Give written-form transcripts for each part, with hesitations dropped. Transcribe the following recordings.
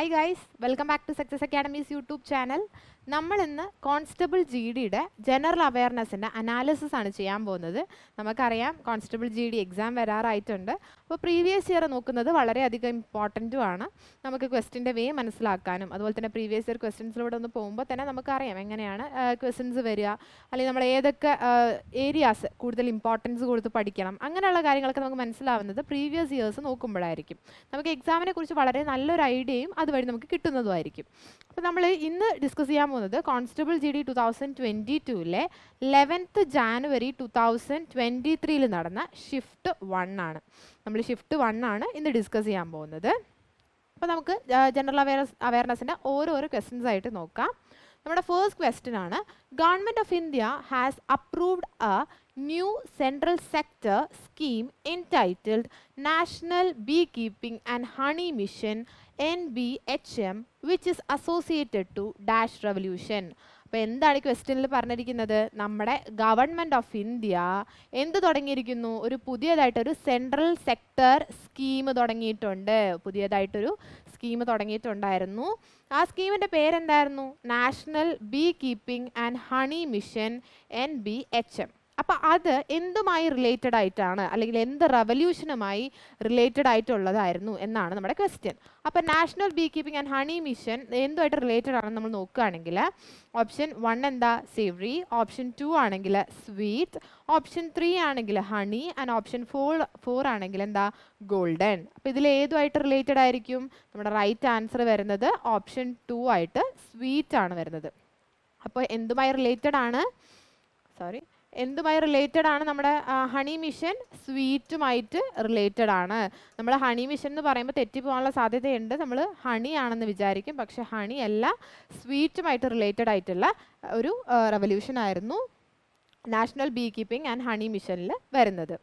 Hi guys, welcome back to Success Academy's YouTube channel. നമ്മൾ ഇന്ന് constable G ഡിയുടെ general അവയർനെസ്സിൻ്റെ analysis ആണ് ചെയ്യാൻ പോകുന്നത്. നമുക്കറിയാം കോൺസ്റ്റബിൾ ജി ഡി എക്സാം വരാറായിട്ടുണ്ട്. അപ്പോൾ പ്രീവിയസ് ഇയർ നോക്കുന്നത് വളരെയധികം ഇമ്പോർട്ടൻറ്റും ആണ്. നമുക്ക് ക്വസ്റ്റിൻ്റെ വേ മനസ്സിലാക്കാനും അതുപോലെ തന്നെ പ്രീവിയസ് ഇയർ ക്വസ്റ്റ്യൻസിലൂടെ ഒന്ന് പോകുമ്പോൾ തന്നെ നമുക്കറിയാം എങ്ങനെയാണ് ക്വസ്റ്റ്യൻസ് വരിക, അല്ലെങ്കിൽ നമ്മൾ ഏതൊക്കെ ഏരിയാസ് കൂടുതൽ ഇമ്പോർട്ടൻസ് കൊടുത്ത് പഠിക്കണം, അങ്ങനെയുള്ള കാര്യങ്ങളൊക്കെ നമുക്ക് മനസ്സിലാവുന്നത് പ്രീവിയസ് ഇയേഴ്സ് നോക്കുമ്പോഴായിരിക്കും. നമുക്ക് എക്സാമിനെ കുറിച്ച് വളരെ നല്ലൊരു ഐഡിയയും അതുവഴി നമുക്ക് കിട്ടുന്നതുമായിരിക്കും. അപ്പോൾ നമ്മൾ ഇന്ന് ഡിസ്കസ് ചെയ്യാൻ പോകുന്നത് constable G D 2022 11th January 2023 നടന്ന ഷിഫ്റ്റ് 1 ആണ്. നമ്മൾ ഷിഫ്റ്റ് 1 ആണ് ഇന്ന് ഡിസ്കസ് ചെയ്യാൻ പോകുന്നത്. അപ്പോൾ നമുക്ക് ജനറൽ അവയർനെസ്സിൻ്റെ ഓരോരോ ക്വസ്റ്റ്യൻസ് ആയിട്ട് നോക്കാം. നമ്മുടെ ഫസ്റ്റ് ക്വസ്റ്റ്യൻ ആണ്, government of India has approved A new central sector scheme entitled national beekeeping and honey mission NBHM which is associated to dash revolution. അപ്പോൾ എന്താണ് ഈ ക്വസ്റ്റ്യനിൽ പറഞ്ഞിരിക്കുന്നത്? നമ്മുടെ ഗവൺമെൻറ് ഓഫ് ഇന്ത്യ എന്ത് തുടങ്ങിയിരിക്കുന്നു? ഒരു പുതിയതായിട്ടൊരു സെൻട്രൽ സെക്ടർ സ്കീം തുടങ്ങിയിട്ടുണ്ട്. പുതിയതായിട്ടൊരു സ്കീം തുടങ്ങിയിട്ടുണ്ടായിരുന്നു. ആ സ്കീമിൻ്റെ പേരെന്തായിരുന്നു? National beekeeping and honey mission NBHM. അപ്പോൾ അത് എന്തുമായി റിലേറ്റഡ് ആയിട്ടാണ്, അല്ലെങ്കിൽ എന്ത് റവല്യൂഷനുമായി റിലേറ്റഡ് ആയിട്ടുള്ളതായിരുന്നു എന്നാണ് നമ്മുടെ ക്വസ്റ്റ്യൻ. അപ്പോൾ national beekeeping and honey mission എന്തുമായിട്ട് റിലേറ്റഡ് ആണെന്ന് നമ്മൾ നോക്കുകയാണെങ്കിൽ ഓപ്ഷൻ 1 എന്താ? സേവറി. ഓപ്ഷൻ 2 ആണെങ്കിൽ സ്വീറ്റ്. ഓപ്ഷൻ 3 ആണെങ്കിൽ ഹണി. ആൻഡ് ഓപ്ഷൻ 4 ആണെങ്കിൽ എന്താ? ഗോൾഡൻ. അപ്പോൾ ഇതിൽ ഏതുമായിട്ട് റിലേറ്റഡ് ആയിരിക്കും? നമ്മുടെ റൈറ്റ് ആൻസർ വരുന്നത് ഓപ്ഷൻ 2 ആയിട്ട് സ്വീറ്റ് ആണ് വരുന്നത്. അപ്പോൾ എന്തുമായി റിലേറ്റഡ് ആണ്? എന്തുമായി റിലേറ്റഡ് ആണ് നമ്മുടെ ഹണി മിഷൻ? സ്വീറ്റുമായിട്ട് റിലേറ്റഡ് ആണ്. നമ്മൾ ഹണി മിഷൻ എന്ന് പറയുമ്പോൾ തെറ്റിപ്പോകാനുള്ള സാധ്യതയുണ്ട്. നമ്മൾ ഹണി ആണെന്ന് വിചാരിക്കും, പക്ഷെ ഹണി അല്ല, സ്വീറ്റുമായിട്ട് റിലേറ്റഡ് ആയിട്ടുള്ള ഒരു റെവല്യൂഷൻ ആയിരുന്നു national beekeeping and honey മിഷനിൽ വരുന്നത്.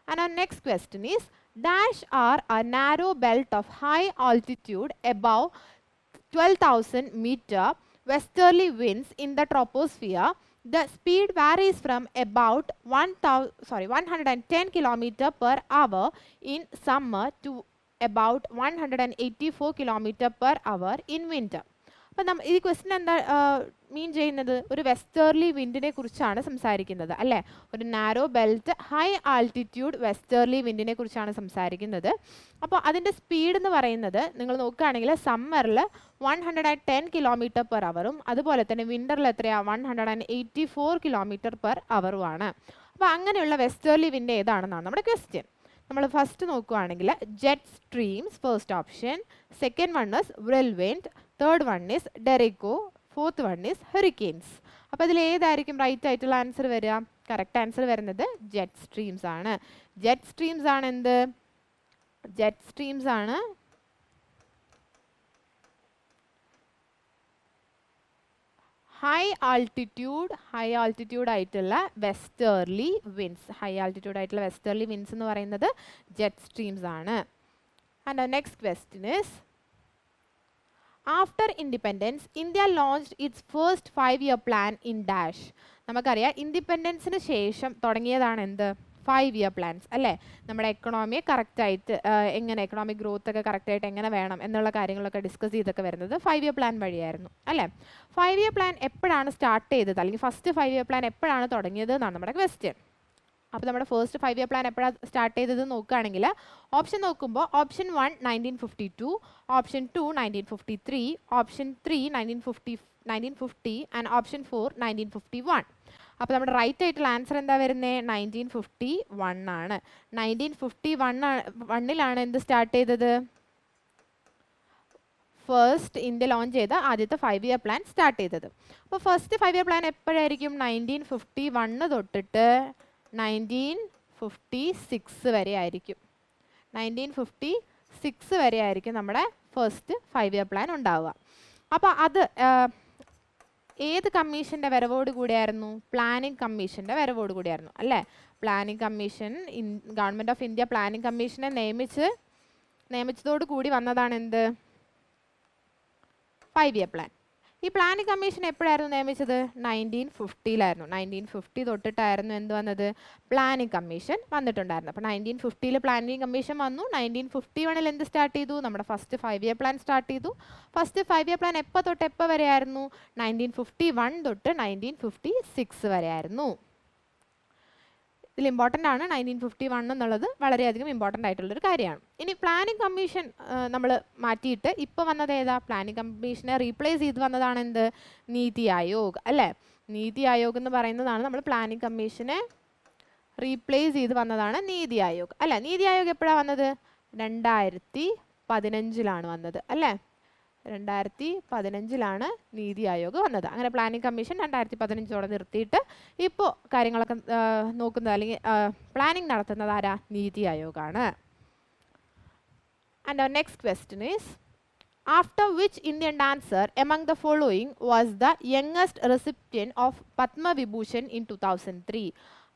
And our next question is, dash are a narrow belt of high altitude above 12,000 meter westerly winds in the troposphere. The speed varies from about 110 km per hour in summer to about 184 km per hour in winter. അപ്പം ഈ question എന്താ മീൻ ചെയ്യുന്നത്? ഒരു westerly വിൻഡിനെ കുറിച്ചാണ് സംസാരിക്കുന്നത് അല്ലേ? ഒരു narrow belt high altitude westerly വിൻഡിനെ കുറിച്ചാണ് സംസാരിക്കുന്നത്. അപ്പോൾ അതിൻ്റെ സ്പീഡ് എന്ന് പറയുന്നത് നിങ്ങൾ നോക്കുകയാണെങ്കിൽ സമ്മറിൽ 110 km per hour, അതുപോലെ തന്നെ വിൻ്ററിൽ എത്രയാണ്? 184 km per hour ആണ്. അപ്പോൾ അങ്ങനെയുള്ള വെസ്റ്റേർലി വിൻഡ് ഏതാണെന്നാണ് നമ്മുടെ ക്വസ്റ്റ്യൻ. നമ്മൾ ഫസ്റ്റ് നോക്കുകയാണെങ്കിൽ jet streams, first option. Second one is whirlwind. Third one is derecho. Fourth one is hurricanes. അപ്പോൾ ഇതിൽ ഏതായിരിക്കും റൈറ്റ് ആയിട്ടുള്ള ആൻസർ വരിക? കറക്റ്റ് ആൻസർ വരുന്നത് ജെറ്റ് സ്ട്രീംസ് ആണ്. ജെറ്റ് സ്ട്രീംസ് ആണ് എന്ത്? ജെറ്റ് സ്ട്രീംസ് ആണ് ഹൈ ആൾട്ടിറ്റ്യൂഡ് ആയിട്ടുള്ള വെസ്റ്റേർലി വിൻഡ്സ്. ഹൈ ആൾട്ടിറ്റ്യൂഡ് ആയിട്ടുള്ള വെസ്റ്റേർലി വിൻഡ്സ് എന്ന് പറയുന്നത് ജെറ്റ് സ്ട്രീംസ് ആണ്. And next question is, after independence India launched its first 5-year plan in dash. നമുക്കറിയാം ഇൻഡിപെൻഡൻസിന് ശേഷം തുടങ്ങിയതാണ് എന്ത്? 5-year പ്ലാൻസ് അല്ലേ? നമ്മുടെ എക്കണോമിയെ കറക്റ്റായിട്ട് എങ്ങനെ എക്കണോമിക് ഗ്രോത്ത് ഒക്കെ കറക്റ്റായിട്ട് എങ്ങനെ വേണം എന്നുള്ള കാര്യങ്ങളൊക്കെ ഡിസ്കസ് ചെയ്തൊക്കെ വരുന്നത് 5-year പ്ലാൻ വഴിയായിരുന്നു അല്ലേ? 5-year പ്ലാൻ എപ്പോഴാണ് സ്റ്റാർട്ട് ചെയ്തത്, അല്ലെങ്കിൽ ഫസ്റ്റ് 5-year പ്ലാൻ എപ്പോഴാണ് തുടങ്ങിയത് എന്നാണ് നമ്മുടെ ക്വസ്റ്റ്യൻ. അപ്പോൾ നമ്മുടെ ഫസ്റ്റ് 5-year പ്ലാൻ എപ്പോഴാണ് സ്റ്റാർട്ട് ചെയ്തത് നോക്കുകയാണെങ്കിൽ ഓപ്ഷൻ നോക്കുമ്പോൾ option 1 1952, option 2 1953, option 3 1950 and option 4 1951. അപ്പോൾ നമ്മുടെ റൈറ്റ് ആയിട്ടുള്ള ആൻസർ എന്താ വരുന്നത്? 1951 ആണ്. 1951 എന്ത് സ്റ്റാർട്ട് ചെയ്തത്? ഫസ്റ്റ് ഇന്ത്യ ലോഞ്ച് ചെയ്ത ആദ്യത്തെ 5-year പ്ലാൻ സ്റ്റാർട്ട് ചെയ്തത്. അപ്പോൾ ഫസ്റ്റ് 5-year പ്ലാൻ എപ്പോഴായിരിക്കും? 1951 തൊട്ടിട്ട് 1956 വരെ ആയിരിക്കും. 1956 വരെ ആയിരിക്കും നമ്മുടെ ഫസ്റ്റ് 5-year പ്ലാൻ ഉണ്ടാവുക. അപ്പോൾ അത് ഏത് കമ്മീഷൻ്റെ വരവോട് കൂടിയായിരുന്നു? പ്ലാനിംഗ് കമ്മീഷൻ്റെ വരവോട് കൂടിയായിരുന്നു അല്ലേ? Planning commission, government of India planning കമ്മീഷനെ നിയമിച്ചതോട് കൂടി വന്നതാണ് എന്ത്? 5-year plan. ഈ പ്ലാനിംഗ് കമ്മീഷൻ എപ്പോഴായിരുന്നു നിയമിച്ചത്? 1950 1950 തൊട്ടിട്ടായിരുന്നു എന്ത് വന്നത്? പ്ലാനിംഗ് കമ്മീഷൻ വന്നിട്ടുണ്ടായിരുന്നു. അപ്പോൾ 1950 പ്ലാനിംഗ് കമ്മീഷൻ വന്നു. 1951 എന്ത് സ്റ്റാർട്ട് ചെയ്തു? നമ്മുടെ ഫസ്റ്റ് 5 ഇയർ പ്ലാൻ സ്റ്റാർട്ട് ചെയ്തു. ഫസ്റ്റ് 5 ഇയർ പ്ലാൻ എപ്പോൾ തൊട്ട് എപ്പോൾ വരെ ആയിരുന്നു? 1951 തൊട്ട് 1956 വരെ ആയിരുന്നു. ഇതിൽ ഇമ്പോർട്ടൻ്റ് ആണ് 1951 എന്നുള്ളത്, വളരെയധികം ഇമ്പോർട്ടൻ്റ് ആയിട്ടുള്ളൊരു കാര്യമാണ്. ഇനി പ്ലാനിംഗ് കമ്മീഷൻ നമ്മൾ മാറ്റിയിട്ട് ഇപ്പോൾ വന്നത് ഏതാ? പ്ലാനിംഗ് കമ്മീഷനെ റീപ്ലേസ് ചെയ്ത് വന്നതാണ് എന്ത്? നീതി ആയോഗ് അല്ലേ? നീതി ആയോഗ് എന്ന് പറയുന്നതാണ് നമ്മൾ പ്ലാനിംഗ് കമ്മീഷനെ റീപ്ലേസ് ചെയ്ത് വന്നതാണ് നീതി ആയോഗ് അല്ലേ? നീതി ആയോഗ് എപ്പോഴാണ് വന്നത്? 2015 വന്നത് അല്ലേ? 2015 നീതി ആയോഗ് വന്നത്. അങ്ങനെ പ്ലാനിംഗ് കമ്മീഷൻ 2015 നിർത്തിയിട്ട് ഇപ്പോൾ കാര്യങ്ങളൊക്കെ നോക്കുന്നത് അല്ലെങ്കിൽ പ്ലാനിംഗ് നടത്തുന്നത് ആരാ? നീതി ആയോഗാണ്. And our next question is, after which Indian dancer among the following was the youngest recipient of Padma Vibhushan in 2003?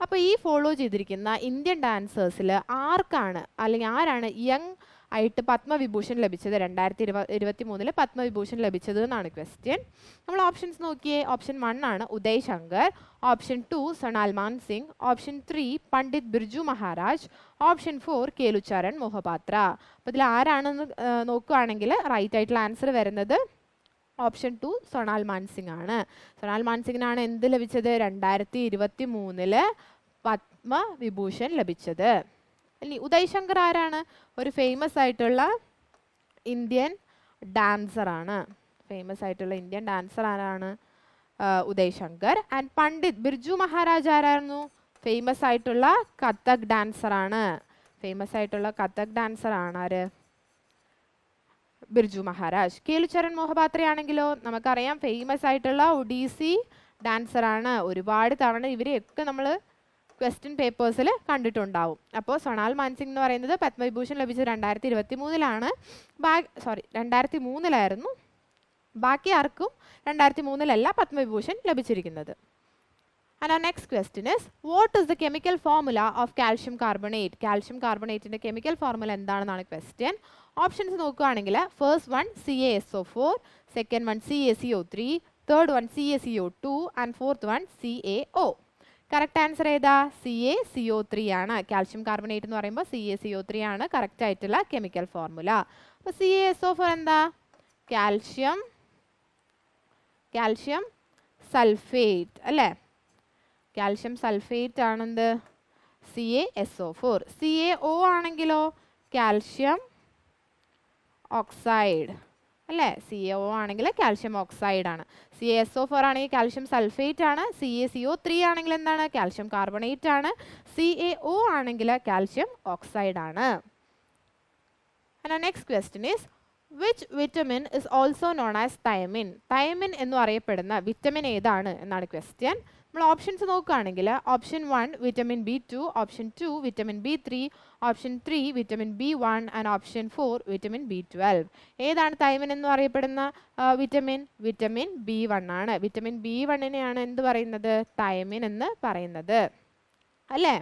അപ്പോൾ ഈ ഫോളോ ചെയ്തിരിക്കുന്ന ഇന്ത്യൻ ഡാൻസേഴ്സിൽ ആർക്കാണ് അല്ലെങ്കിൽ ആരാണ് യങ് ആയിട്ട് പത്മവിഭൂഷൺ ലഭിച്ചത്? 2023 പത്മവിഭൂഷൺ ലഭിച്ചത് എന്നാണ് ക്വസ്റ്റ്യൻ. നമ്മൾ ഓപ്ഷൻസ് നോക്കിയേ. ഓപ്ഷൻ 1 ആണ് Uday Shankar, option 2 Sonal Mansingh, option 3 Pandit Birju Maharaj, option 4 Kelucharan Mohapatra. അപ്പോൾ ഇതിൽ ആരാണെന്ന് നോക്കുകയാണെങ്കിൽ റൈറ്റ് ആയിട്ടുള്ള ആൻസർ വരുന്നത് ഓപ്ഷൻ 2 സൊണാൽ മാൻസിംഗ് ആണ്. സൊണാൽ മാൻസിംഗിനാണ് എന്ത് ലഭിച്ചത്? 2023 പത്മവിഭൂഷൺ ലഭിച്ചത്. ഇനി ഉദയ് ശങ്കർ ആരാണ്? ഒരു ഫേമസ് ആയിട്ടുള്ള ഇന്ത്യൻ ഡാൻസറാണ്. ഫേമസ് ആയിട്ടുള്ള ഇന്ത്യൻ ഡാൻസർ ആരാണ്? ഉദയ് ശങ്കർ. ആൻഡ് പണ്ഡിറ്റ് ബിർജു മഹാരാജ് ആരായിരുന്നു? ഫേമസ് ആയിട്ടുള്ള കഥക് ഡാൻസറാണ്. ഫേമസ് ആയിട്ടുള്ള കഥക് ഡാൻസറാണ് ആര്? ബിർജു മഹാരാജ്. കേലുചരൺ മൊഹപാത്രയാണെങ്കിലോ നമുക്കറിയാം ഫേമസ് ആയിട്ടുള്ള ഒഡീസി ഡാൻസറാണ്. ഒരുപാട് തവണ ഇവരെയൊക്കെ നമ്മൾ ക്വസ്റ്റ്യൻ പേപ്പേഴ്സിൽ കണ്ടിട്ടുണ്ടാവും. അപ്പോൾ സൊണാൽ മാൻസിംഗ് എന്ന് പറയുന്നത് പത്മവിഭൂഷൺ ലഭിച്ചത് 2023 2003 ബാക്കി ആർക്കും 2003 പത്മവിഭൂഷൺ ലഭിച്ചിരിക്കുന്നത്. And our next question is, what is the chemical formula of calcium carbonate? Calcium carbonate ന്റെ chemical formula എന്താണെന്നാണ് ക്വസ്റ്റ്യൻ. ഓപ്ഷൻസ് നോക്കുകയാണെങ്കിൽ first one CaSO4, second one CaCO3, third one CaCO2 and fourth one CaO. Correct answer ഏതാ? CaCO3 ആണ്. Calcium carbonate എന്ന് പറയുമ്പോൾ CaCO3 ആണ് correct ആയിട്ടുള്ള chemical formula. അപ്പോൾ CaSO4 എന്താ? കാൽഷ്യം സൾഫേറ്റ് അല്ലേ? കാൽഷ്യം സൾഫേറ്റ് ആണെന്ത്? CaSO4. CaO ആണെങ്കിലോ കാൽഷ്യം ഓക്സൈഡ് അല്ലേ? CaO ആണെങ്കിൽ കാൽഷ്യം ഓക്സൈഡ് ആണ്. CaSO4 ആണെങ്കിൽ കാൽഷ്യം സൾഫേറ്റ് ആണ്. CaCO3 ആണെങ്കിൽ എന്താണ്? കാൽഷ്യം കാർബണേറ്റ് ആണ്. CaO ആണെങ്കിൽ കാൽഷ്യം ഓക്സൈഡ് ആണ്. And our next question is, which vitamin is also known as thiamine? Thiamine എന്ന് അറിയപ്പെടുന്ന വിറ്റമിൻ ഏതാണ് എന്നാണ് ക്വസ്റ്റ്യൻ. നമ്മൾ ഓപ്ഷൻസ് നോക്കുകയാണെങ്കിൽ option 1 vitamin B2, option 2 vitamin B3, option 3 vitamin B1 and option 4 vitamin B12. ഏതാണ് thymine എന്ന് അറിയപ്പെടുന്ന വിറ്റമിൻ? വിറ്റമിൻ B1 ആണ്. വിറ്റമിൻ B1നെയാണ് എന്ത് പറയുന്നത്? തൈമിൻ എന്ന് പറയുന്നത് അല്ലേ?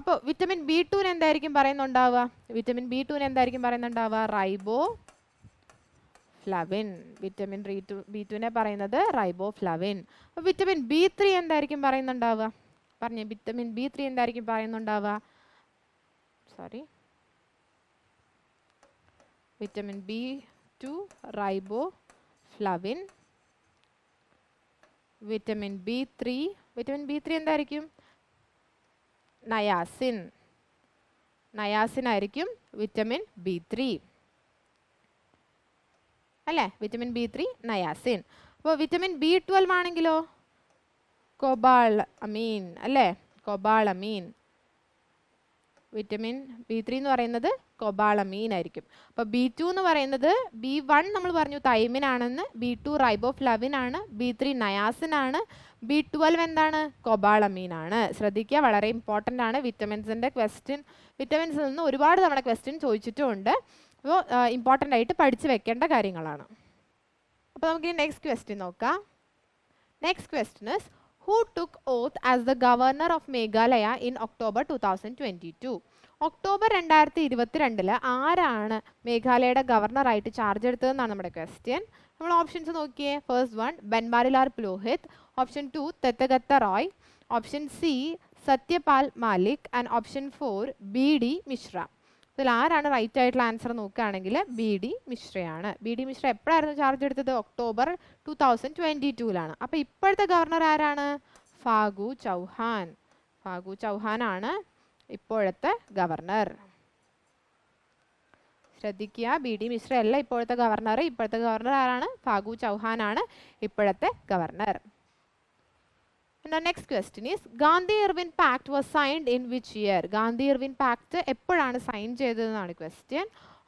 അപ്പോൾ വിറ്റമിൻ B2 എന്തായിരിക്കും പറയുന്നുണ്ടാവുക? വിറ്റമിൻ B2 എന്തായിരിക്കും പറയുന്നുണ്ടാവുക? റൈബോഫ്ലവിൻ. വിറ്റമിൻ B2 പറയുന്നത് റൈബോഫ്ലവിൻ. അപ്പോൾ വിറ്റമിൻ B3 എന്തായിരിക്കും പറയുന്നുണ്ടാവുക? പറഞ്ഞേ, വിറ്റമിൻ B3 എന്തായിരിക്കും പറയുന്നുണ്ടാവുക? Vitamin B2 riboflavin. Vitamin B3 എന്തായിരിക്കും? നയാസിൻ. നയാസിൻ ആയിരിക്കും വിറ്റമിൻ B3 അല്ലേ? Vitamin B3 niacin. അപ്പോൾ വിറ്റമിൻ B12 ആണെങ്കിലോ കൊബാളമീൻ അല്ലേ? കൊബാളമീൻ. വിറ്റമിൻ B3 എന്ന് പറയുന്നത് കൊബാളമീൻ ആയിരിക്കും. അപ്പോൾ B2 എന്ന് പറയുന്നത് B1 നമ്മൾ പറഞ്ഞു തൈമിൻ ആണെന്ന്, B2 റൈബോഫ്ലവിൻ ആണ്, B3 നയാസിൻ ആണ്, B12 എന്താണ്? കൊബാളമീൻ ആണ്. ശ്രദ്ധിക്കുക, വളരെ ഇമ്പോർട്ടൻ്റ് ആണ്. വിറ്റമിൻസിൻ്റെ ക്വസ്റ്റ്യൻ, വിറ്റമിൻസിൽ നിന്ന് ഒരുപാട് തവണ ക്വസ്റ്റ്യൻ ചോദിച്ചിട്ടുമുണ്ട്. അപ്പോൾ ഇമ്പോർട്ടൻ്റ് ആയിട്ട് പഠിച്ചു വെക്കേണ്ട കാര്യങ്ങളാണ്. അപ്പോൾ നമുക്ക് നെക്സ്റ്റ് ക്വസ്റ്റ്യൻ നോക്കാം. Next question is, who took oath as the governor of Meghalaya in October 2022? October 2022 ആരാണ് മേഘാലയയുടെ ഗവർണറായിട്ട് ചാർജ് എടുത്തതെന്നാണ് നമ്മുടെ ക്വസ്റ്റ്യൻ. നമ്മൾ ഓപ്ഷൻസ് നോക്കിയേ. First one Banwarilal Purohit, option 2 Tathagata Roy, option C Satyapal Malik and option 4 BD Mishra. ഇതിൽ ആരാണ് റൈറ്റ് ആയിട്ടുള്ള ആൻസർ നോക്കുകയാണെങ്കിൽ BD മിശ്രയാണ്. BD മിശ്ര എപ്പോഴായിരുന്നു ചാർജ് എടുത്തത്? ഒക്ടോബർ 2022 അപ്പോൾ ഇപ്പോഴത്തെ ഗവർണർ ആരാണ്? ഫാഗു ചൗഹാൻ. ഫാഗു ചൗഹാൻ ആണ് ഇപ്പോഴത്തെ ഗവർണർ. ശ്രദ്ധിക്കുക, BD മിശ്ര അല്ല ഇപ്പോഴത്തെ ഗവർണർ. ഇപ്പോഴത്തെ ഗവർണർ ആരാണ്? ഫാഗു ചൗഹാൻ ആണ് ഇപ്പോഴത്തെ governor. Now next question is Gandhi-Irwin Pact was signed in which year? Gandhi-Irwin Pact എപ്പോഴാണ് സൈൻ ചെയ്തതെന്നാണ് ക്വസ്റ്റ്യൻ.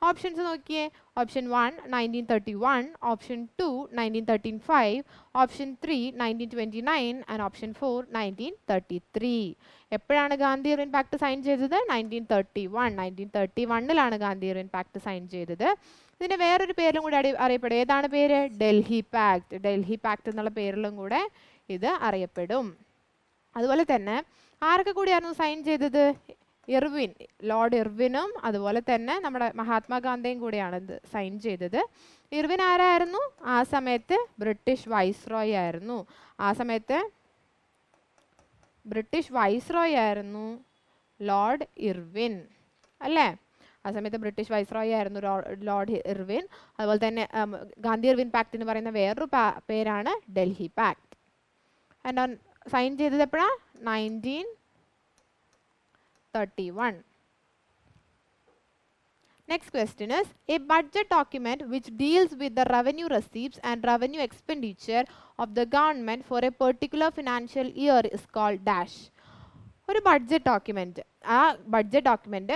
ഓപ്ഷൻസ് നോക്കിയേ. Option 1 1931, option 2 1935, option 3 1929 and option 4 1933. എപ്പോഴാണ് ഗാന്ധി-ഇർവിൻ പാക്ട് സൈൻ ചെയ്തത്? 1931 ഗാന്ധി-ഇർവിൻ പാക്ട് സൈൻ ചെയ്തത്. ഇതിൻ്റെ വേറൊരു പേരിലും കൂടെ അറിയപ്പെടും. ഏതാണ് പേര്? ഡൽഹി പാക്ട്. ഡൽഹി പാക്ട് എന്നുള്ള പേരിലും കൂടെ ഇത് അറിയപ്പെടും. അതുപോലെ തന്നെ ആരൊക്കെ കൂടിയായിരുന്നു സൈൻ ചെയ്തത്? ഇർവിൻ, ലോർഡ് ഇർവിനും അതുപോലെ തന്നെ നമ്മുടെ മഹാത്മാഗാന്ധിയും കൂടിയാണ് ഇത് സൈൻ ചെയ്തത്. ഇർവിൻ ആരായിരുന്നു? ആ സമയത്ത് ബ്രിട്ടീഷ് വൈസ്രോയ് ആയിരുന്നു. ആ സമയത്ത് ബ്രിട്ടീഷ് വൈസ്രോയ് ആയിരുന്നു ലോർഡ് ഇർവിൻ, അല്ലേ? ആ സമയത്ത് ബ്രിട്ടീഷ് വൈസ്രോയ് ആയിരുന്നു ലോർഡ് ഇർവിൻ. അതുപോലെ തന്നെ ഗാന്ധി-ഇർവിൻ പാക്ട് എന്ന് പറയുന്ന വേറൊരു പേരാണ് ഡൽഹി പാക്ട്. ആൻഡ് സൈൻ ചെയ്തത് എപ്പോഴാണ്? 1931. Next question is a budget document which deals with the revenue receipts and revenue expenditure of the government for a particular financial year is called dash. ഒരു budget document. ആ budget document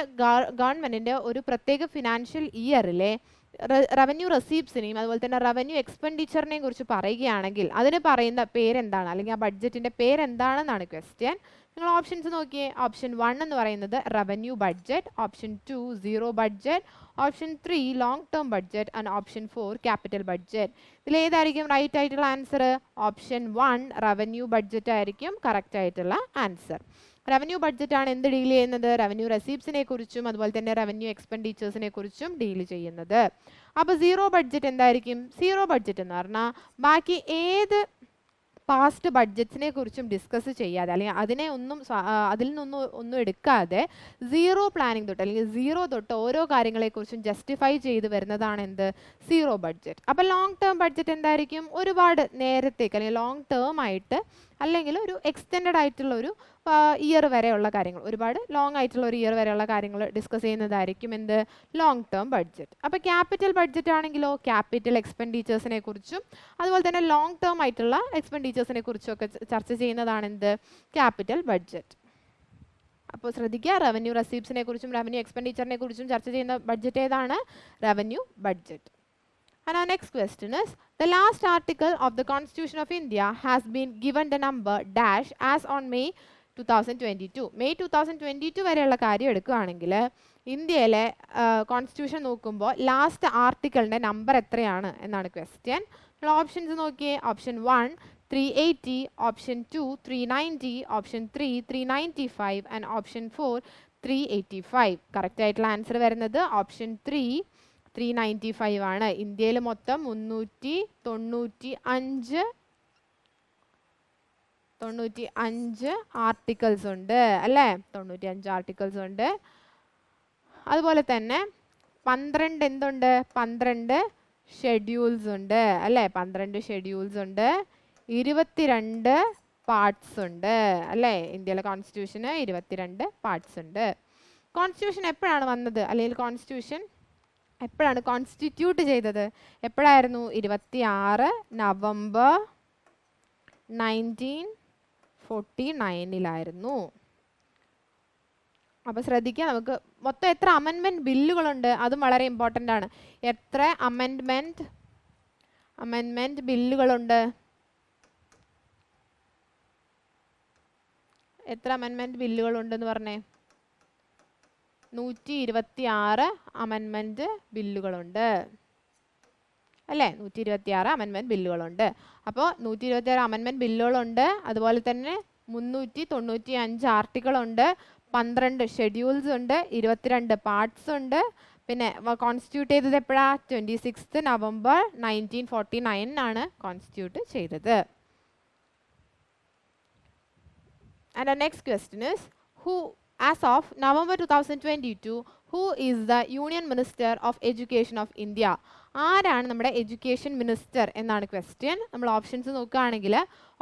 ഗവൺമെൻറ്റിൻ്റെ ഒരു പ്രത്യേക financial ഇയറിലെ revenue റെസീപ്സിനെയും അതുപോലെ തന്നെ revenue എക്സ്പെൻഡിച്ചറിനെയും കുറിച്ച് പറയുകയാണെങ്കിൽ അതിന് പറയുന്ന പേരെന്താണ്, അല്ലെങ്കിൽ ആ ബഡ്ജറ്റിൻ്റെ പേരെന്താണെന്നാണ് ക്വസ്റ്റ്യൻ. നിങ്ങൾ ഓപ്ഷൻസ് നോക്കിയേ. ഓപ്ഷൻ 1 എന്ന് പറയുന്നത് revenue budget, option 2 zero budget, option 3 long term budget and option 4 capital budget. ഇതിലേതായിരിക്കും റൈറ്റ് ആയിട്ടുള്ള ആൻസർ? ഓപ്ഷൻ 1 റവന്യൂ ബഡ്ജറ്റ് ആയിരിക്കും കറക്റ്റ് ആയിട്ടുള്ള ആൻസർ. റവന്യൂ ബഡ്ജറ്റ് ആണ് എന്ത് ഡീൽ ചെയ്യുന്നത്? റവന്യൂ റെസീപ്സിനെ കുറിച്ചും അതുപോലെ തന്നെ റവന്യൂ എക്സ്പെൻഡിച്ചേഴ്സിനെ കുറിച്ചും ഡീൽ ചെയ്യുന്നത്. അപ്പോൾ സീറോ ബഡ്ജറ്റ് എന്തായിരിക്കും? സീറോ ബഡ്ജറ്റ് എന്ന് പറഞ്ഞാൽ ബാക്കി ഏത് പാസ്റ്റ് ബഡ്ജറ്റ്സിനെ കുറിച്ചും ഡിസ്കസ് ചെയ്യാതെ അല്ലെങ്കിൽ അതിൽ നിന്നൊന്നും എടുക്കാതെ സീറോ പ്ലാനിങ് തൊട്ട് അല്ലെങ്കിൽ സീറോ തൊട്ട് ഓരോ കാര്യങ്ങളെക്കുറിച്ചും ജസ്റ്റിഫൈ ചെയ്ത് വരുന്നതാണ് എന്ത്? Zero budget. അപ്പോൾ ലോങ് ടേം ബഡ്ജറ്റ് എന്തായിരിക്കും? ഒരുപാട് നേരത്തേക്ക് അല്ലെങ്കിൽ ലോങ് ടേം ആയിട്ട് അല്ലെങ്കിൽ ഒരു എക്സ്റ്റെൻഡ് ആയിട്ടുള്ള ഒരു ഇയർ വരെയുള്ള കാര്യങ്ങൾ, ഒരുപാട് ലോങ് ആയിട്ടുള്ള ഒരു ഇയർ വരെയുള്ള കാര്യങ്ങൾ ഡിസ്കസ് ചെയ്യുന്നതായിരിക്കും എന്ത്? Long term budget. അപ്പോൾ ക്യാപിറ്റൽ ബഡ്ജറ്റ് ആണെങ്കിലോ ക്യാപിറ്റൽ എക്സ്പെൻഡിച്ചേഴ്സിനെ കുറിച്ചും അതുപോലെ തന്നെ ലോങ് ടേം ആയിട്ടുള്ള എക്സ്പെൻഡിച്ചേഴ്സിനെ കുറിച്ചും ഒക്കെ ചർച്ച ചെയ്യുന്നതാണ് എന്ത്? Capital budget. അപ്പോൾ ശ്രദ്ധിക്കുക, റവന്യൂ റെസീപ്സിനെ കുറിച്ചും റവന്യൂ എക്സ്പെൻഡിച്ചറിനെ കുറിച്ചും ചർച്ച ചെയ്യുന്ന ബഡ്ജറ്റ് ഏതാണ്? Revenue budget. And our next question is, the last article of the Constitution of India has been given the number dash as on May 2022. May 2022 വരെയുള്ള കാര്യം എടുക്കുകയാണെങ്കിൽ ഇന്ത്യയിലെ കോൺസ്റ്റിറ്റ്യൂഷൻ നോക്കുമ്പോൾ ലാസ്റ്റ് ആർട്ടിക്കിളിൻ്റെ നമ്പർ എത്രയാണ് എന്നാണ് ക്വസ്റ്റ്യൻ. നമ്മൾ ഓപ്ഷൻസ് നോക്കിയേ. Option 1 380, option 2 390, option 3 395 and option 4 385. Correct ആയിട്ടുള്ള ആൻസർ വരുന്നത് ഓപ്ഷൻ 395 ആണ്. ഇന്ത്യയിൽ മൊത്തം 395 ആർട്ടിക്കിൾസ് ഉണ്ട്, അല്ലേ? 95 ആർട്ടിക്കിൾസ് ഉണ്ട്. അതുപോലെ തന്നെ 12 എന്തുണ്ട്? 12 ഷെഡ്യൂൾസ് ഉണ്ട്, അല്ലേ? 12 ഷെഡ്യൂൾസ് ഉണ്ട്. 22 പാർട്സ് ഉണ്ട്, അല്ലേ? ഇന്ത്യയിലെ കോൺസ്റ്റിറ്റ്യൂഷന് 22 പാർട്സ് ഉണ്ട്. കോൺസ്റ്റിറ്റ്യൂഷൻ എപ്പോഴാണ് വന്നത്, അല്ലെങ്കിൽ കോൺസ്റ്റിറ്റ്യൂഷൻ എപ്പോഴാണ് കോൺസ്റ്റിറ്റ്യൂട്ട് ചെയ്തത്? എപ്പോഴായിരുന്നു? 26 നവംബർ 1949 അപ്പോൾ ശ്രദ്ധിക്കുക, നമുക്ക് മൊത്തം എത്ര അമെൻമെൻറ്റ് ബില്ലുകളുണ്ട് അതും വളരെ ഇമ്പോർട്ടൻ്റ് ആണ്. എത്ര അമെൻമെൻറ്റ് ബില്ലുകളുണ്ട്? എത്ര അമെൻമെൻറ്റ് ബില്ലുകളുണ്ടെന്ന് പറഞ്ഞേ? 126 അമെൻമെൻറ്റ് ബില്ലുകളുണ്ട്, അല്ലേ? 126 അമെൻമെൻറ്റ് ബില്ലുകളുണ്ട്. അപ്പോൾ 126 അമെൻമെൻറ്റ് ബില്ലുകളുണ്ട്. അതുപോലെ തന്നെ 395 ആർട്ടിക്കിളുണ്ട്. 12 ഷെഡ്യൂൾസ് ഉണ്ട്, 22 പാർട്സ് ഉണ്ട്. പിന്നെ കോൺസ്റ്റിറ്റ്യൂട്ട് ചെയ്തത് എപ്പോഴാണ്? 26 നവംബർ 1949 ആണ് കോൺസ്റ്റിറ്റ്യൂട്ട് ചെയ്തത്. And the next question is, who, as of November 2022, who is the Union Minister of Education of India? ആരാണ് നമ്മുടെ എഡ്യൂക്കേഷൻ മിനിസ്റ്റർ എന്നാണ് ക്വസ്റ്റ്യൻ. നമ്മൾ ഓപ്ഷൻസ് നോക്കുകയാണെങ്കിൽ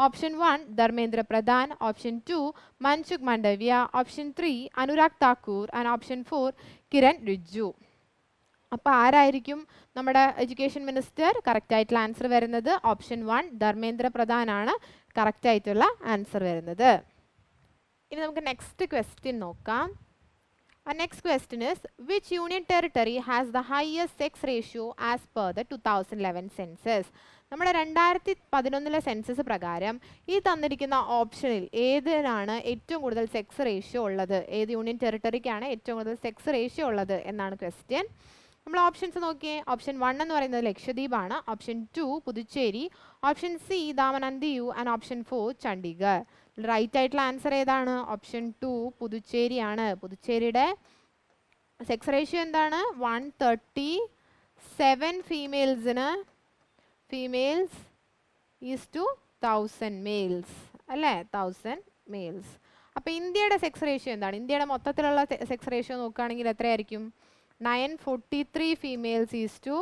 option 1 Dharmendra Pradhan, option 2 Mansukh Mandaviya, option 3 Anurag Thakur and option 4 Kiren Rijiju. അപ്പോൾ ആരായിരിക്കും നമ്മുടെ എഡ്യൂക്കേഷൻ മിനിസ്റ്റർ? കറക്റ്റ് ആയിട്ടുള്ള ആൻസർ വരുന്നത് ഓപ്ഷൻ 1 ധർമ്മേന്ദ്ര പ്രധാൻ ആണ് കറക്റ്റ് ആയിട്ടുള്ള ആൻസർ വരുന്നത്. ഇനി നമുക്ക് നെക്സ്റ്റ് ക്വസ്റ്റ്യൻ നോക്കാം. Next question is, which union territory has the highest sex ratio as per the 2011 census? നമ്മുടെ 2011 സെൻസസ് പ്രകാരം ഈ തന്നിരിക്കുന്ന ഓപ്ഷനിൽ ഏതിനാണ് ഏറ്റവും കൂടുതൽ സെക്സ് റേഷ്യോ ഉള്ളത്? ഏത് യൂണിയൻ ടെറിട്ടറിക്കാണ് ഏറ്റവും കൂടുതൽ സെക്സ് റേഷ്യോ ഉള്ളത് എന്നാണ് ക്വസ്റ്റ്യൻ. നമ്മൾ ഓപ്ഷൻസ് നോക്കിയേ. ഓപ്ഷൻ 1 എന്ന് പറയുന്നത് ലക്ഷദ്വീപ് ആണ്, option 2 Puducherry, option C Daman and Diu and option 4 Chandigarh. Right ആയിട്ടുള്ള ആൻസർ ഏതാണ്? ഓപ്ഷൻ 2 പുതുച്ചേരി ആണ്. പുതുച്ചേരിയുടെ സെക്സ് റേഷ്യോ എന്താണ്? 137 ഫീമെയിൽസ് ഈസ് ടു 1000 മെയിൽസ് അല്ലേ? 1000 മെയിൽസ്. അപ്പോൾ ഇന്ത്യയുടെ സെക്സ് റേഷ്യോ എന്താണ്? ഇന്ത്യയുടെ മൊത്തത്തിലുള്ള സെക്സ് റേഷ്യോ നോക്കുകയാണെങ്കിൽ എത്രയായിരിക്കും? 943 ഫീമെയിൽസ് ഈസ് ടു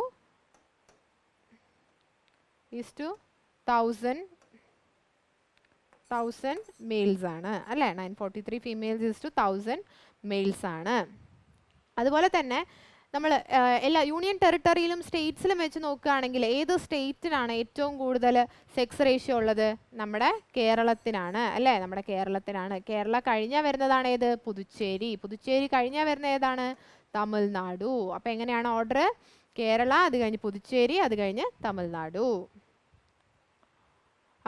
1000 മെയിൽസ് ആണ് അല്ലേ? 943 ഫീമെയിൽസ് ഈസ് ടു 1000 മെയിൽസ് ആണ്. അതുപോലെ തന്നെ നമ്മൾ എല്ലാ യൂണിയൻ ടെറിട്ടറിയിലും സ്റ്റേറ്റ്സിലും വെച്ച് നോക്കുകയാണെങ്കിൽ ഏത് സ്റ്റേറ്റിനാണ് ഏറ്റവും കൂടുതൽ സെക്സ് റേഷ്യോ ഉള്ളത്? നമ്മുടെ കേരളത്തിനാണ് അല്ലേ? നമ്മുടെ കേരളത്തിനാണ്. കേരള കഴിഞ്ഞാൽ വരുന്നതാണ് ഏത്? പുതുച്ചേരി. പുതുച്ചേരി കഴിഞ്ഞാൽ വരുന്ന ഏതാണ്? തമിഴ്നാടു. അപ്പോൾ എങ്ങനെയാണ് ഓർഡർ? കേരള, അത് കഴിഞ്ഞ് പുതുച്ചേരി, അത് കഴിഞ്ഞ് തമിഴ്നാടു.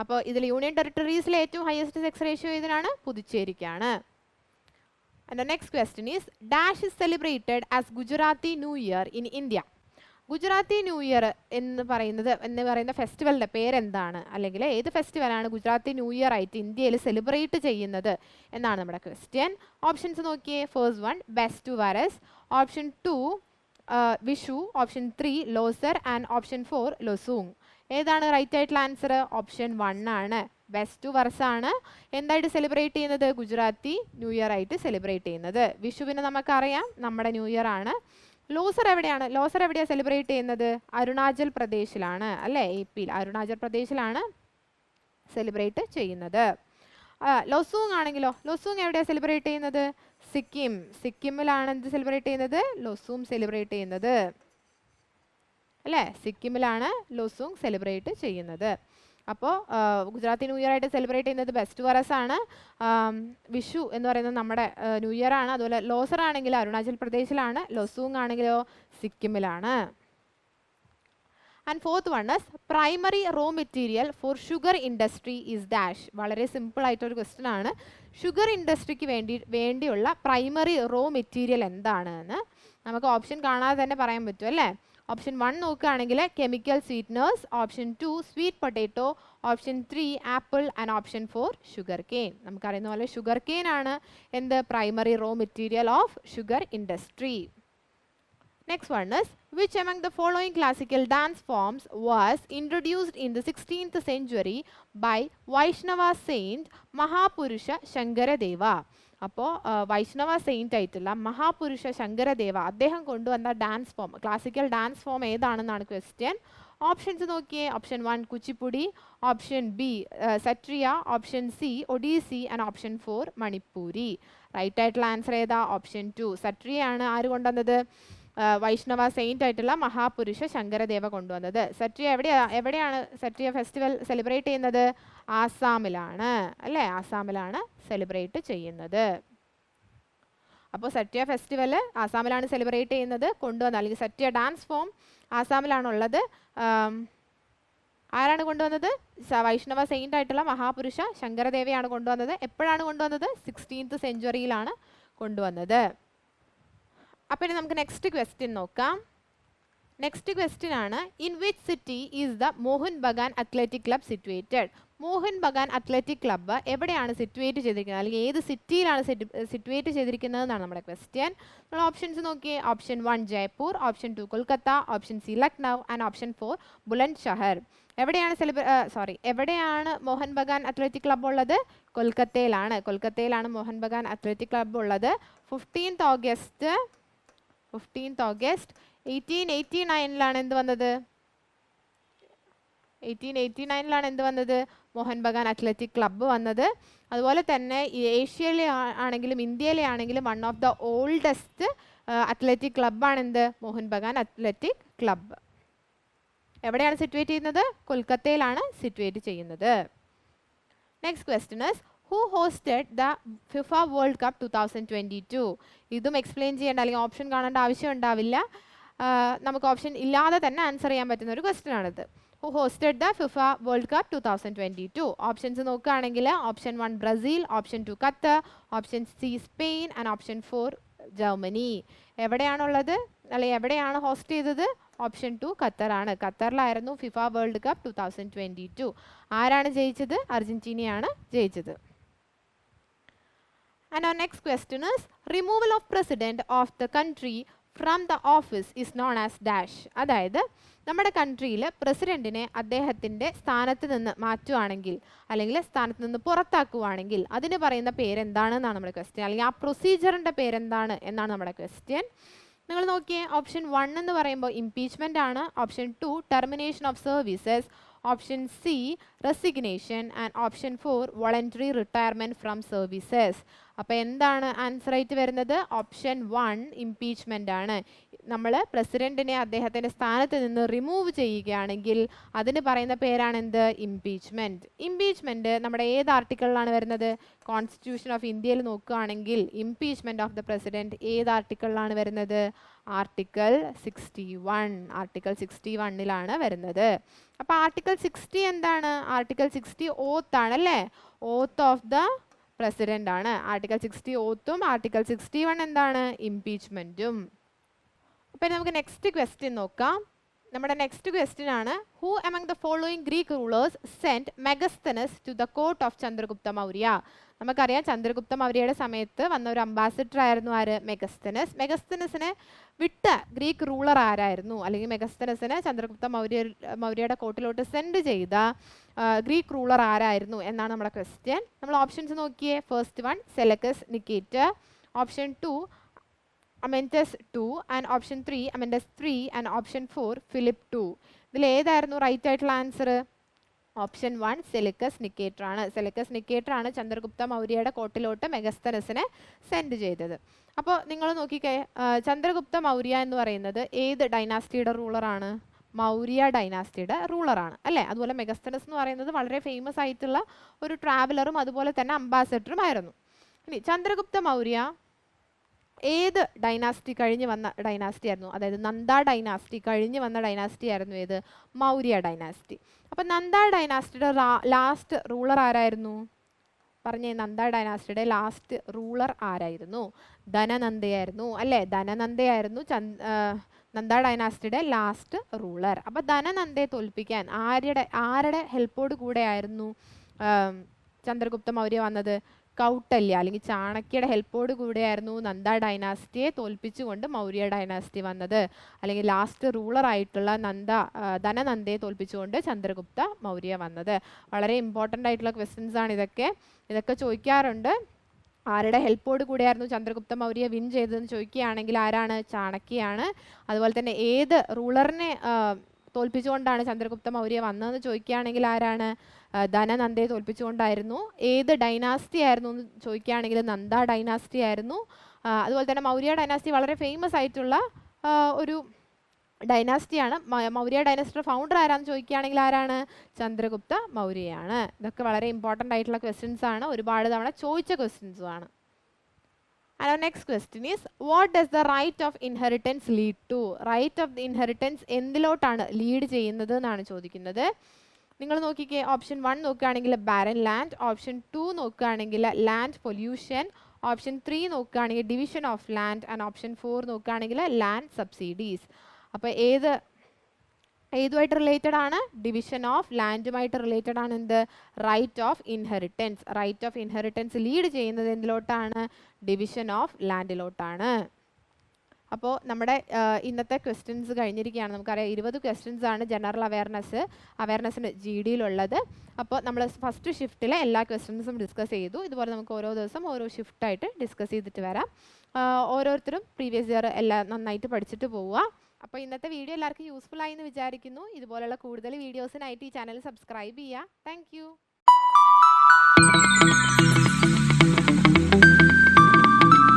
അപ്പോൾ ഇതിൽ യൂണിയൻ ടെറിട്ടറീസിലെ ഏറ്റവും ഹയസ്റ്റ് സെക്സ് റേഷ്യോ ഇതിനാണ്? പുതുച്ചേരിക്കാണ്. And the next question is, dash is celebrated as Gujarati New Year in India. Gujarati new year എന്ന് പറയുന്ന ഫെസ്റ്റിവലിൻ്റെ പേരെന്താണ്? അല്ലെങ്കിൽ ഏത് ഫെസ്റ്റിവലാണ് ഗുജറാത്തി ന്യൂ ഇയർ ആയിട്ട് ഇന്ത്യയിൽ സെലിബ്രേറ്റ് ചെയ്യുന്നത് എന്നാണ് നമ്മുടെ ക്വസ്റ്റ്യൻ. ഓപ്ഷൻസ് നോക്കിയേ. First 1 Bestu Varas, option 2 Vishu, option 3 Losar and option 4 Losoong. ഏതാണ് റൈറ്റ് ആയിട്ടുള്ള ആൻസർ? ഓപ്ഷൻ 1 ആണ്. ബെസ്റ്റു വരസാണ് എന്തായിട്ട് സെലിബ്രേറ്റ് ചെയ്യുന്നത്? ഗുജറാത്തി ന്യൂ ഇയർ ആയിട്ട് സെലിബ്രേറ്റ് ചെയ്യുന്നത്. വിഷുവിന് നമുക്കറിയാം നമ്മുടെ ന്യൂ ഇയർ ആണ്. ലോസർ എവിടെയാണ്? ലോസർ എവിടെയാണ് സെലിബ്രേറ്റ് ചെയ്യുന്നത്? അരുണാചൽ പ്രദേശിലാണ് അല്ലേ? AP അരുണാചൽ പ്രദേശിലാണ് സെലിബ്രേറ്റ് ചെയ്യുന്നത്. ലൊസൂങ് ആണെങ്കിലോ? ലൊസൂങ് എവിടെയാണ് സെലിബ്രേറ്റ് ചെയ്യുന്നത്? സിക്കിമിലാണ് എന്ത് സെലിബ്രേറ്റ് ചെയ്യുന്നത്? ലൊസൂങ് സെലിബ്രേറ്റ് ചെയ്യുന്നത് അല്ലേ? സിക്കിമിലാണ് ലൊസൂങ് സെലിബ്രേറ്റ് ചെയ്യുന്നത്. അപ്പോൾ ഗുജറാത്തി ന്യൂ ഇയർ ആയിട്ട് സെലിബ്രേറ്റ് ചെയ്യുന്നത് ബെസ്റ്റ് വറസ് ആണ്. വിഷു എന്ന് പറയുന്നത് നമ്മുടെ ന്യൂ ഇയർ ആണ്. അതുപോലെ ലോസർ ആണെങ്കിൽ അരുണാചൽ പ്രദേശിലാണ്, ലൊസൂങ് ആണെങ്കിലോ സിക്കിമിലാണ്. And fourth one is, primary raw material for sugar industry is dash. വളരെ സിമ്പിൾ ആയിട്ടൊരു ക്വസ്റ്റ്യൻ ആണ്. ഷുഗർ ഇൻഡസ്ട്രിക്ക് വേണ്ടിയുള്ള പ്രൈമറി റോ മെറ്റീരിയൽ എന്താണ് എന്ന് നമുക്ക് ഓപ്ഷൻ കാണാതെ തന്നെ പറയാൻ പറ്റും അല്ലേ? ഓപ്ഷൻ 1 നോക്കുകയാണെങ്കിൽ chemical sweeteners, option 2 sweet potato, option 3 apple and option 4 sugarcane. നമുക്കറിയുന്ന പോലെ ഷുഗർ കെയിൻ ആണ് എന്ത്? Primary raw material of sugar industry. Next one is, which among the following classical dance forms was introduced in the 16th century by Vaishnava saint Mahapurusha Shankaradeva? അപ്പോൾ വൈഷ്ണവ Saint ആയിട്ടുള്ള മഹാപുരുഷ ശങ്കരദേവ അദ്ദേഹം കൊണ്ടുവന്ന dance form, classical dance form ഏതാണെന്നാണ് question. Options നോക്കിയേ. Option 1 Kuchipudi, option B Sattriya, option C Odissi and option 4 Manipuri. Right ആയിട്ടുള്ള answer ഏതാ? Option 2 Sattriya ആണ്. ആര് കൊണ്ടുവന്നത്? വൈഷ്ണവ സെയിൻ്റ് ആയിട്ടുള്ള മഹാപുരുഷ ശങ്കരദേവ കൊണ്ടുവന്നത്. സട്രിയ എവിടെയാണ് സട്രിയ ഫെസ്റ്റിവൽ സെലിബ്രേറ്റ് ചെയ്യുന്നത്? ആസാമിലാണ് അല്ലേ? ആസാമിലാണ് സെലിബ്രേറ്റ് ചെയ്യുന്നത്. അപ്പോൾ സട്രിയ ഫെസ്റ്റിവൽ ആസാമിലാണ് സെലിബ്രേറ്റ് ചെയ്യുന്നത്. കൊണ്ടുവന്ന അല്ലെങ്കിൽ സട്രിയ ഡാൻസ് ഫോം ആസാമിലാണുള്ളത്. ആരാണ് കൊണ്ടുവന്നത്? വൈഷ്ണവ സെയിൻ്റ് ആയിട്ടുള്ള മഹാപുരുഷ ശങ്കരദേവയാണ് കൊണ്ടുവന്നത്. എപ്പോഴാണ് കൊണ്ടുവന്നത്? 16th സെഞ്ച്വറിയിലാണ് കൊണ്ടുവന്നത്. അപ്പോൾ ഇനി നമുക്ക് നെക്സ്റ്റ് ക്വസ്റ്റ്യൻ നോക്കാം. നെക്സ്റ്റ് ക്വസ്റ്റ്യൻ ആണ്, in which city is the Mohan Bagan athletic club situated? Mohan Bagan athletic club എവിടെയാണ് സിറ്റുവേറ്റ് ചെയ്തിരിക്കുന്നത്, അല്ലെങ്കിൽ ഏത് സിറ്റിയിലാണ് സിറ്റുവേറ്റ് ചെയ്തിരിക്കുന്നത് എന്നാണ് നമ്മുടെ ക്വസ്റ്റ്യൻ. നമ്മൾ ഓപ്ഷൻസ് നോക്കിയേ. Option 1 Jaipur, option 2 Kolkata, option C Lucknow and option 4 Bulandshahr. എവിടെയാണ് മോഹൻ ബഗാൻ അത്ലറ്റിക് ക്ലബ്ബ് ഉള്ളത്? കൊൽക്കത്തയിലാണ്. കൊൽക്കത്തയിലാണ് മോഹൻ ബഗാൻ അത്ലറ്റിക് ക്ലബ്ബ് ഉള്ളത്. 15th ഓഗസ്റ്റ് 1889 എന്ത് വന്നത്? 1889 എന്ത് വന്നത്? മോഹൻ ബഗാൻ അത്ലറ്റിക് ക്ലബ്ബ് വന്നത്. അതുപോലെ തന്നെ ഏഷ്യയിലെ ആണെങ്കിലും ഇന്ത്യയിലെ ആണെങ്കിലും one of the oldest athletic ക്ലബ്ബാണ് എന്ത്? Mohun Bagan athletic club. എവിടെയാണ് സിറ്റുവേറ്റ് ചെയ്യുന്നത്? കൊൽക്കത്തയിലാണ് സിറ്റുവേറ്റ് ചെയ്യുന്നത്. Next question is, who hosted the FIFA World Cup 2022? ഇതും എക്സ്പ്ലെയിൻ ചെയ്യേണ്ട അല്ലെങ്കിൽ ഓപ്ഷൻ കാണേണ്ട ആവശ്യം ഉണ്ടാവില്ല. നമുക്ക് ഓപ്ഷൻ ഇല്ലാതെ തന്നെ ആൻസർ ചെയ്യാൻ പറ്റുന്ന ഒരു ക്വസ്റ്റ്യൻ ആണിത്. Who hosted the FIFA World Cup 2022? Options നോക്കുകയാണെങ്കിൽ option 1 Brazil, option 2 Qatar, option C Spain and option 4 Germany. എവിടെയാണുള്ളത് അല്ലെങ്കിൽ എവിടെയാണ് ഹോസ്റ്റ് ചെയ്തത്? ഓപ്ഷൻ 2 ഖത്തറാണ്. ഖത്തറിലായിരുന്നു ഫിഫ വേൾഡ് കപ്പ് 2022. ആരാണ് ജയിച്ചത്? അർജന്റീനയാണ് ജയിച്ചത്. And our next question is, removal of president of the country from the office is known as dash. അതായത് നമ്മുടെ കൺട്രിയിൽ പ്രസിഡന്റിനെ അദ്ദേഹത്തിൻ്റെ സ്ഥാനത്ത് നിന്ന് മാറ്റുവാണെങ്കിൽ അല്ലെങ്കിൽ സ്ഥാനത്ത് നിന്ന് പുറത്താക്കുവാണെങ്കിൽ അതിന് പറയുന്ന പേരെന്താണെന്നാണ് നമ്മുടെ ക്വസ്റ്റ്യൻ, അല്ലെങ്കിൽ ആ പ്രൊസീജിയറിൻ്റെ പേരെന്താണ് എന്നാണ് നമ്മുടെ ക്വസ്റ്റ്യൻ. നിങ്ങൾ നോക്കിയേ. ഓപ്ഷൻ 1 എന്ന് പറയുമ്പോൾ ഇംപീച്ച്മെൻ്റ് ആണ്. Option 2 termination of services, option C resignation and option 4 voluntary retirement from services. അപ്പോൾ എന്താണ് ആൻസർ ആയിട്ട് വരുന്നത്? ഓപ്ഷൻ 1 ഇംപീച്ച്മെൻ്റ് ആണ്. നമ്മൾ പ്രസിഡന്റിനെ അദ്ദേഹത്തിൻ്റെ സ്ഥാനത്ത് നിന്ന് റിമൂവ് ചെയ്യുകയാണെങ്കിൽ അതിന് പറയുന്ന പേരാണ് എന്ത്? ഇംപീച്ച്മെൻറ്റ്. ഇംപീച്ച്മെൻറ്റ് നമ്മുടെ ഏത് ആർട്ടിക്കിളിലാണ് വരുന്നത്? കോൺസ്റ്റിറ്റ്യൂഷൻ ഓഫ് ഇന്ത്യയിൽ നോക്കുകയാണെങ്കിൽ ഇംപീച്ച്മെൻറ്റ് ഓഫ് ദ പ്രസിഡന്റ് ഏത് ആർട്ടിക്കിളിലാണ് വരുന്നത്? ആർട്ടിക്കിൾ 61. ആർട്ടിക്കിൾ 61ലാണ് വരുന്നത്. അപ്പോൾ ആർട്ടിക്കിൾ 60 എന്താണ്? ആർട്ടിക്കിൾ 60 ഓത്ത് ആണ് അല്ലേ? ഓത്ത് ഓഫ് ദ പ്രസിഡന്റ് ആണ്. ആർട്ടിക്കിൾ 60 ഓത്തും ആർട്ടിക്കിൾ 61 എന്താണ്? ഇംപീച്ച്മെൻറ്റും. അപ്പോൾ നമുക്ക് നെക്സ്റ്റ് ക്വസ്റ്റ്യൻ നോക്കാം. നമ്മുടെ നെക്സ്റ്റ് ക്വസ്റ്റ്യൻ ആണ്, who among the following Greek rulers sent Megasthenes to the court of Chandragupta Maurya? നമുക്കറിയാം ചന്ദ്രഗുപ്ത മൗര്യയുടെ സമയത്ത് വന്ന ഒരു അംബാസിഡർ ആയിരുന്നു ആര്? മെഗസ്തനസ്. മെഗസ്തനസിനെ വിട്ട ഗ്രീക്ക് റൂളർ ആരായിരുന്നു? അല്ലെങ്കിൽ മെഗസ്തനസിനെ ചന്ദ്രഗുപ്ത മൗര്യയുടെ കോർട്ടിലോട്ട് സെൻഡ് ചെയ്ത ഗ്രീക്ക് റൂളർ ആരായിരുന്നു എന്നാണ് നമ്മുടെ ക്വസ്റ്റ്യൻ. നമ്മൾ ഓപ്ഷൻസ് നോക്കിയേ. First 1 Seleucus Nicator, option 2 Amyntas 2 and option 3 Amyntas 3 and option 4 Philip 2. ഇതിൽ ഏതായിരുന്നു റൈറ്റ് ആയിട്ടുള്ള ആൻസർ? ഓപ്ഷൻ 1 സെലക്കസ് നിക്കേറ്റർ ആണ്. സെലക്കസ് നിക്കേറ്റർ ആണ് ചന്ദ്രഗുപ്ത മൗര്യയുടെ കോർട്ടിലോട്ട് മെഗസ്തനസിനെ സെൻഡ് ചെയ്തത്. അപ്പോൾ നിങ്ങൾ നോക്കിക്കേ, ചന്ദ്രഗുപ്ത മൗര്യ എന്ന് പറയുന്നത് ഏത് ഡൈനാസ്റ്റിയുടെ റൂളറാണ്? മൗര്യ ഡൈനാസ്റ്റിയുടെ റൂളറാണ് അല്ലേ? അതുപോലെ മെഗസ്തനസ് എന്ന് പറയുന്നത് വളരെ ഫേമസ് ആയിട്ടുള്ള ഒരു ട്രാവലറും അതുപോലെ തന്നെ അംബാസഡറും ആയിരുന്നു. ഇനി ചന്ദ്രഗുപ്ത മൗര്യ ഏത് ഡൈനാസ്റ്റി കഴിഞ്ഞ് വന്ന ഡൈനാസ്റ്റി ആയിരുന്നു? അതായത് നന്ദ ഡൈനാസ്റ്റി കഴിഞ്ഞ് വന്ന ഡൈനാസ്റ്റി ആയിരുന്നു ഏത്? മൗര്യ ഡൈനാസ്റ്റി. അപ്പം നന്ദ ഡൈനാസ്റ്റിയുടെ ലാസ്റ്റ് റൂളർ ആരായിരുന്നു? പറഞ്ഞേ, നന്ദ ഡൈനാസ്റ്റിയുടെ ലാസ്റ്റ് റൂളർ ആരായിരുന്നു? ധനനന്ദയായിരുന്നു അല്ലേ? ധനനന്ദയായിരുന്നു നന്ദ ഡൈനാസ്റ്റിയുടെ ലാസ്റ്റ് റൂളർ. അപ്പോൾ ധനനന്ദയെ തോൽപ്പിക്കാൻ ആരുടെ ഹെൽപ്പോട് കൂടെയായിരുന്നു ചന്ദ്രഗുപ്ത മൗര്യ വന്നത്? കൗട്ടല്യ അല്ലെങ്കിൽ ചാണക്യയുടെ ഹെൽപ്പോട് കൂടെയായിരുന്നു നന്ദ ഡൈനാസ്റ്റിയെ തോൽപ്പിച്ചുകൊണ്ട് മൗര്യ ഡൈനാസ്റ്റി വന്നത്. അല്ലെങ്കിൽ ലാസ്റ്റ് റൂളർ ആയിട്ടുള്ള ധനനന്ദയെ തോൽപ്പിച്ചുകൊണ്ട് ചന്ദ്രഗുപ്ത മൗര്യ വന്നത്. വളരെ ഇമ്പോർട്ടൻ്റ് ആയിട്ടുള്ള ക്വസ്റ്റ്യൻസ് ആണ് ഇതൊക്കെ ചോദിക്കാറുണ്ട്. ആരുടെ ഹെൽപ്പോട് കൂടെയായിരുന്നു ചന്ദ്രഗുപ്ത മൗര്യ വിൻ ചെയ്തതെന്ന് ചോദിക്കുകയാണെങ്കിൽ ആരാണ്? ചാണക്യയാണ്. അതുപോലെ തന്നെ ഏത് റൂളറിനെ തോൽപ്പിച്ചുകൊണ്ടാണ് ചന്ദ്രഗുപ്ത മൗര്യ വന്നതെന്ന് ചോദിക്കുകയാണെങ്കിൽ ആരാണ്? ധനനന്ദയെ തോൽപ്പിച്ചുകൊണ്ടായിരുന്നു. ഏത് ഡൈനാസ്റ്റി ആയിരുന്നു എന്ന് ചോദിക്കുകയാണെങ്കിൽ നന്ദ ഡൈനാസ്റ്റി ആയിരുന്നു. അതുപോലെ തന്നെ മൗര്യ ഡൈനാസ്റ്റി വളരെ ഫേമസ് ആയിട്ടുള്ള ഒരു ഡൈനാസ്റ്റിയാണ്. മൗര്യ ഡൈനാസ്റ്റിയുടെ ഫൗണ്ടർ ആരാന്ന് ചോദിക്കുകയാണെങ്കിൽ ആരാണ്? ചന്ദ്രഗുപ്ത മൗര്യയാണ്. ഇതൊക്കെ വളരെ ഇമ്പോർട്ടൻ്റ് ആയിട്ടുള്ള ക്വസ്റ്റ്യൻസ് ആണ്, ഒരുപാട് തവണ ചോദിച്ച ക്വസ്റ്റ്യൻസും ആണ്. And our next question is, what does the right of inheritance lead to? Right of the inheritance എന്തിലോട്ടാണ് ലീഡ് ചെയ്യുന്നത് എന്നാണ് ചോദിക്കുന്നത്. നിങ്ങൾ നോക്കിക്കേ. ഓപ്ഷൻ 1 നോക്കുകയാണെങ്കിൽ ബാരൻ ലാൻഡ്, ഓപ്ഷൻ 2 നോക്കുകയാണെങ്കിൽ ലാൻഡ് പൊല്യൂഷൻ, ഓപ്ഷൻ 3 നോക്കുകയാണെങ്കിൽ division of land and option 4 നോക്കുകയാണെങ്കിൽ ലാൻഡ് സബ്സിഡീസ്. അപ്പോൾ ഏതുമായിട്ട് റിലേറ്റഡ് ആണ്? ഡിവിഷൻ ഓഫ് ലാൻഡുമായിട്ട് റിലേറ്റഡ് ആണ് എന്ത്? Right of inheritance. Right of inheritance lead ചെയ്യുന്നത് എന്തിലോട്ടാണ്? Division of ലാൻഡിലോട്ടാണ്. അപ്പോൾ നമ്മുടെ ഇന്നത്തെ ക്വസ്റ്റ്യൻസ് കഴിഞ്ഞിരിക്കുകയാണ്. നമുക്കറിയാം 20 ക്വസ്റ്റ്യൻസ് ആണ് ജനറൽ അവയർനെസ്സിന് ജി ഡിയിലുള്ളത്. അപ്പോൾ നമ്മൾ ഫസ്റ്റ് ഷിഫ്റ്റിലെ എല്ലാ ക്വസ്റ്റ്യൻസും ഡിസ്കസ് ചെയ്തു. ഇതുപോലെ നമുക്ക് ഓരോ ദിവസം ഓരോ ഷിഫ്റ്റായിട്ട് ഡിസ്കസ് ചെയ്തിട്ട് വരാം. ഓരോരുത്തരും പ്രീവിയസ് ഇയർ എല്ലാം നന്നായിട്ട് പഠിച്ചിട്ട് പോവുക. അപ്പോൾ ഇന്നത്തെ വീഡിയോ എല്ലാവർക്കും യൂസ്ഫുൾ ആയി എന്ന് വിചാരിക്കുന്നു. ഇതുപോലുള്ള കൂടുതൽ വീഡിയോസിനായിട്ട് ഈ ചാനൽ സബ്സ്ക്രൈബ് ചെയ്യുക. താങ്ക്